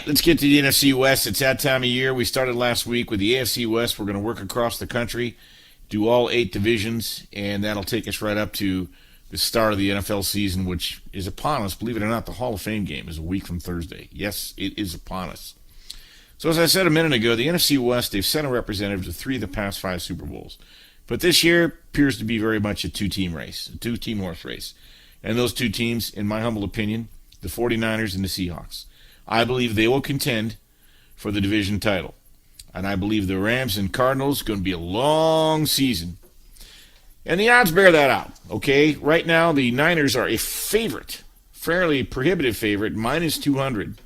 Let's get to the NFC West. It's that time of year. We started last week with the AFC West. We're going to work across the country, do all 8 divisions, and that'll take us right up to the start of the NFL season, which is upon us. Believe it or not, the Hall of Fame game is a week from Thursday. Yes, it is upon us. So as I said a minute ago, the NFC West, they've sent a representative to 3 of the past 5 Super Bowls. But this year appears to be very much a two-team race, a two-team horse race. And those 2 teams, in my humble opinion, the 49ers and the Seahawks. I believe they will contend for the division title. And I believe the Rams and Cardinals are going to be a long season. And the odds bear that out, okay? Right now, the Niners are a favorite, fairly prohibitive favorite, minus 200.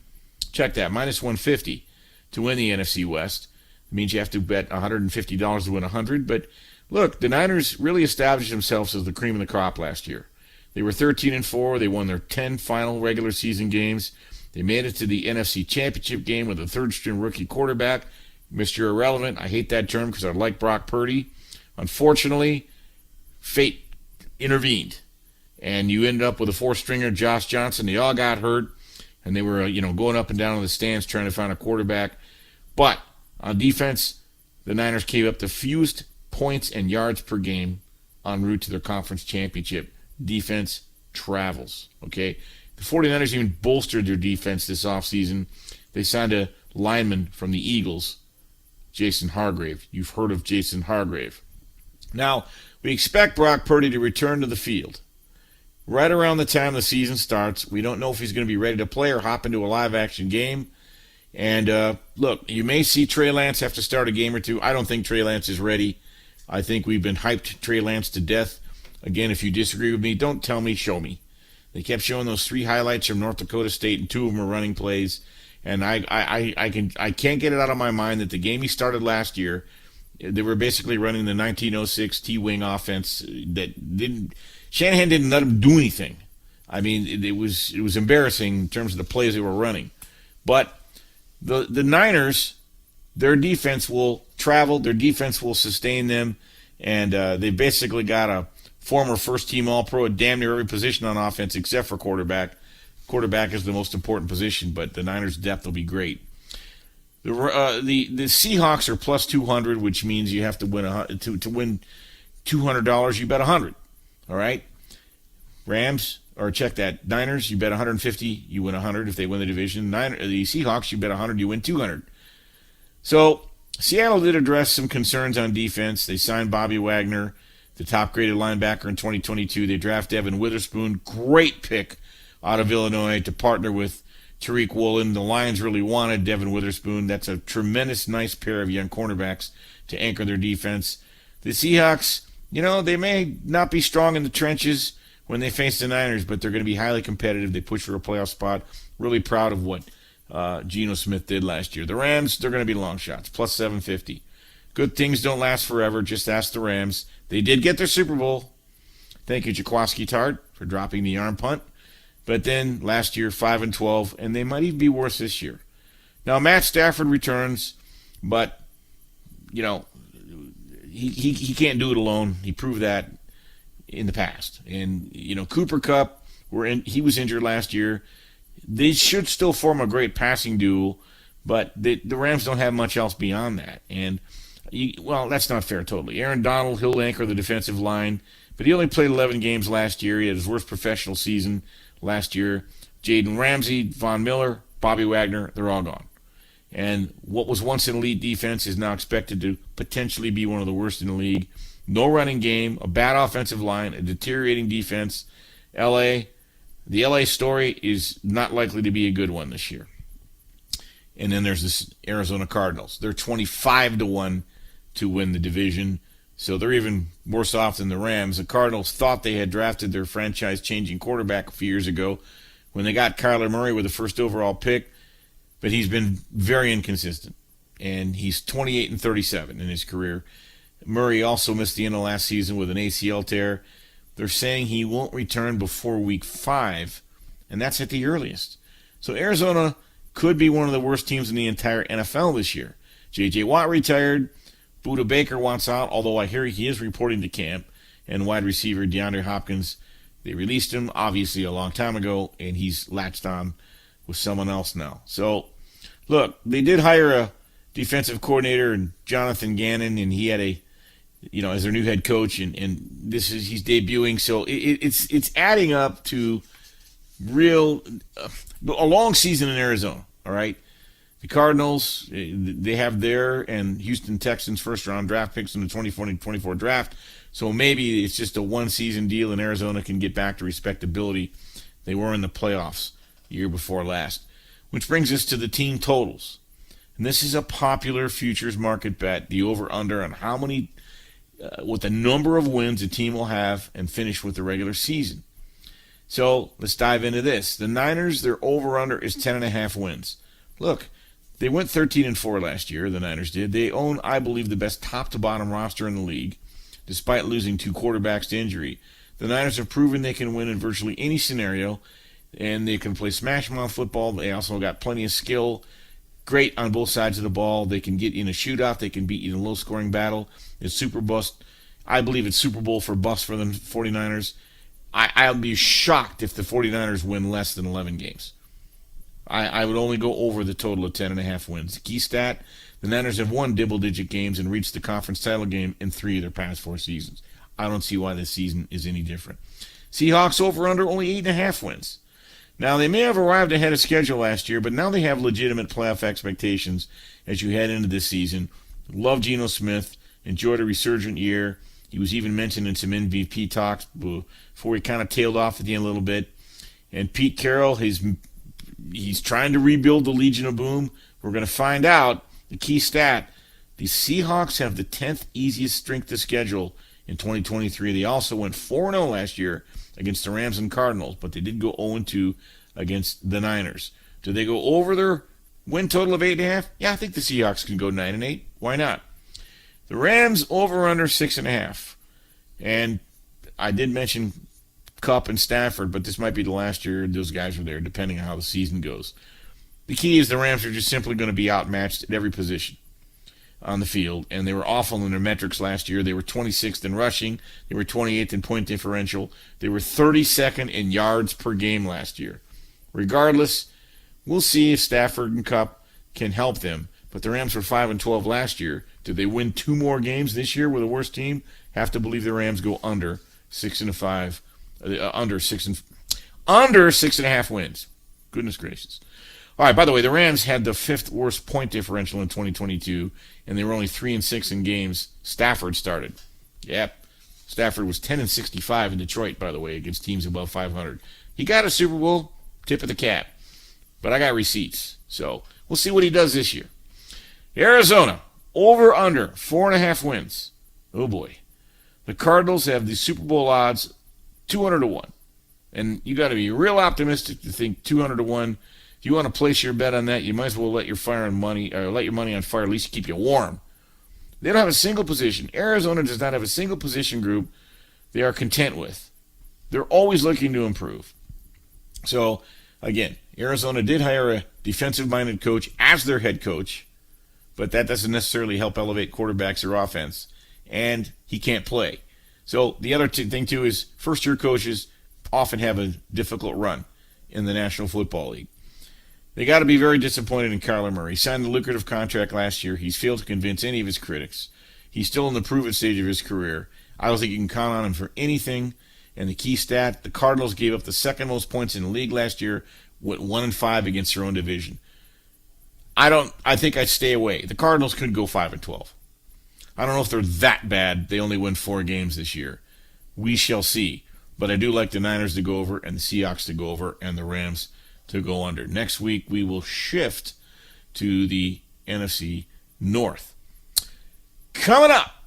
Check that, minus 150 to win the NFC West. It means you have to bet $150 to win 100. But look, the Niners really established themselves as the cream of the crop last year. They were 13-4. They won their 10 final regular season games. They made it to the NFC Championship game with a third-string rookie quarterback, Mr. Irrelevant. I hate that term because I like Brock Purdy. Unfortunately, fate intervened, and you ended up with a 4-stringer, Josh Johnson. They all got hurt, and they were going up and down in the stands trying to find a quarterback. But on defense, the Niners gave up the fewest points and yards per game en route to their conference championship. Defense travels, okay? The 49ers even bolstered their defense this offseason. They signed a lineman from the Eagles, Jason Hargrave. You've heard of Jason Hargrave. Now, we expect Brock Purdy to return to the field right around the time the season starts. We don't know if he's going to be ready to play or hop into a live-action game. And, look, you may see Trey Lance have to start a game or two. I don't think Trey Lance is ready. I think we've been hyped Trey Lance to death. Again, if you disagree with me, don't tell me, show me. They kept showing those 3 highlights from North Dakota State, and 2 of them are running plays. And I can't get it out of my mind that the game he started last year, they were basically running the 1906 T-wing offense that Shanahan didn't let him do anything. I mean, it was embarrassing in terms of the plays they were running. But the Niners, their defense will travel, their defense will sustain them, and they basically got a former first-team All-Pro at damn near every position on offense except for quarterback. Quarterback is the most important position, but the Niners' depth will be great. The Seahawks are plus 200, which means you have to win to win $200. You bet 100. All right. Rams, or check that. Niners, you bet 150. You win 100 if they win the division. The Seahawks, you bet 100. You win 200. So Seattle did address some concerns on defense. They signed Bobby Wagner, the top-graded linebacker in 2022. They draft Evan Witherspoon, great pick out of Illinois to partner with Tariq Woolen. The Lions really wanted Devin Witherspoon. That's a tremendous, nice pair of young cornerbacks to anchor their defense. The Seahawks, they may not be strong in the trenches when they face the Niners, but they're going to be highly competitive. They push for a playoff spot. Really proud of what Geno Smith did last year. The Rams, they're going to be long shots, plus 750. Good things don't last forever. Just ask the Rams. They did get their Super Bowl. Thank you, Jaquaski Tart, for dropping the arm punt. But then last year, 5-12, and they might even be worse this year. Now, Matt Stafford returns, but, he can't do it alone. He proved that in the past. And, Cooper Kupp, he was injured last year. They should still form a great passing duo, but the Rams don't have much else beyond that. And, that's not fair totally. Aaron Donald, he'll anchor the defensive line, but he only played 11 games last year. He had his worst professional season last year. Jaden Ramsey, Von Miller, Bobby Wagner, they're all gone. And what was once an elite defense is now expected to potentially be one of the worst in the league. No running game, a bad offensive line, a deteriorating defense. The LA story is not likely to be a good one this year. And then there's this Arizona Cardinals. They're 25-1 to win the division, so they're even worse off than the Rams. The Cardinals thought they had drafted their franchise-changing quarterback a few years ago when they got Kyler Murray with the first overall pick, but he's been very inconsistent, and he's 28-37 in his career. Murray also missed the end of last season with an ACL tear. They're saying he won't return before week 5, and that's at the earliest. So Arizona could be one of the worst teams in the entire NFL this year. J.J. Watt retired. Buda Baker wants out, although I hear he is reporting to camp. And wide receiver DeAndre Hopkins, they released him, obviously, a long time ago, and he's latched on with someone else now. So Look, they did hire a defensive coordinator, and Jonathan Gannon, and he had as their new head coach, and he's debuting, so it's adding up to a long season in Arizona. All right, the Cardinals, they have their and Houston Texans first round draft picks in the 2024 draft, so maybe it's just a one season deal, and Arizona can get back to respectability. They were in the playoffs the year before last, which brings us to the team totals. And this is a popular futures market bet, the over-under on how many, what the number of wins a team will have and finish with the regular season. So let's dive into this. The Niners, their over-under is 10.5 wins. Look, they went 13-4 last year, the Niners did. They own, I believe, the best top-to-bottom roster in the league, despite losing 2 quarterbacks to injury. The Niners have proven they can win in virtually any scenario, and they can play smash-mouth football. They also got plenty of skill. Great on both sides of the ball. They can get in a shootout. They can beat you in a low-scoring battle. It's super bust. I believe it's Super Bowl for bust for the 49ers. I'll be shocked if the 49ers win less than 11 games. I would only go over the total of 10.5 wins. The key stat, the Niners have won double-digit games and reached the conference title game in 3 of their past 4 seasons. I don't see why this season is any different. Seahawks over-under only 8.5 wins. Now, they may have arrived ahead of schedule last year, but now they have legitimate playoff expectations as you head into this season. Love Geno Smith. Enjoyed a resurgent year. He was even mentioned in some MVP talks before he kind of tailed off at the end a little bit. And Pete Carroll, he's trying to rebuild the Legion of Boom. We're going to find out the key stat. The Seahawks have the 10th easiest strength of schedule in 2023. They also went 4-0 last year against the Rams and Cardinals, but they did go 0-2 against the Niners. Do they go over their win total of 8.5? Yeah, I think the Seahawks can go 9-8. Why not? The Rams over under 6.5. And I did mention Kupp and Stafford, but this might be the last year those guys are there, depending on how the season goes. The key is the Rams are just simply going to be outmatched at every position on the field, and they were awful in their metrics last year. They were 26th in rushing. They were 28th in point differential. They were 32nd in yards per game last year. Regardless, we'll see if Stafford and Kupp can help them. But the Rams were 5-12 last year. Did they win 2 more games this year with a worse team? Have to believe the Rams go under 6-5, under 6.5 wins. Goodness gracious. All right, by the way, the Rams had the 5th worst point differential in 2022, and they were only 3-6 in games Stafford started. Yep. Stafford was 10-65 in Detroit, by the way, against teams above 500. He got a Super Bowl, tip of the cap. But I got receipts, so we'll see what he does this year. Arizona, over under 4.5 wins. Oh boy. The Cardinals have the Super Bowl odds 200-1. And you got to be real optimistic to think 200-1. If you want to place your bet on that, you might as well let your money on fire, at least keep you warm. They don't have a single position. Arizona does not have a single position group they are content with. They're always looking to improve. So, again, Arizona did hire a defensive-minded coach as their head coach, but that doesn't necessarily help elevate quarterbacks or offense, and he can't play. So the other thing, too, is first-year coaches often have a difficult run in the National Football League. They got to be very disappointed in Kyler Murray. He signed a lucrative contract last year. He's failed to convince any of his critics. He's still in the prove-it stage of his career. I don't think you can count on him for anything. And the key stat, the Cardinals gave up the second most points in the league last year, went 1-5 against their own division. I think I'd stay away. The Cardinals could go 5-12. I don't know if they're that bad. They only win 4 games this year. We shall see. But I do like the Niners to go over and the Seahawks to go over and the Rams to go under. Next week, we will shift to the NFC North. Coming up,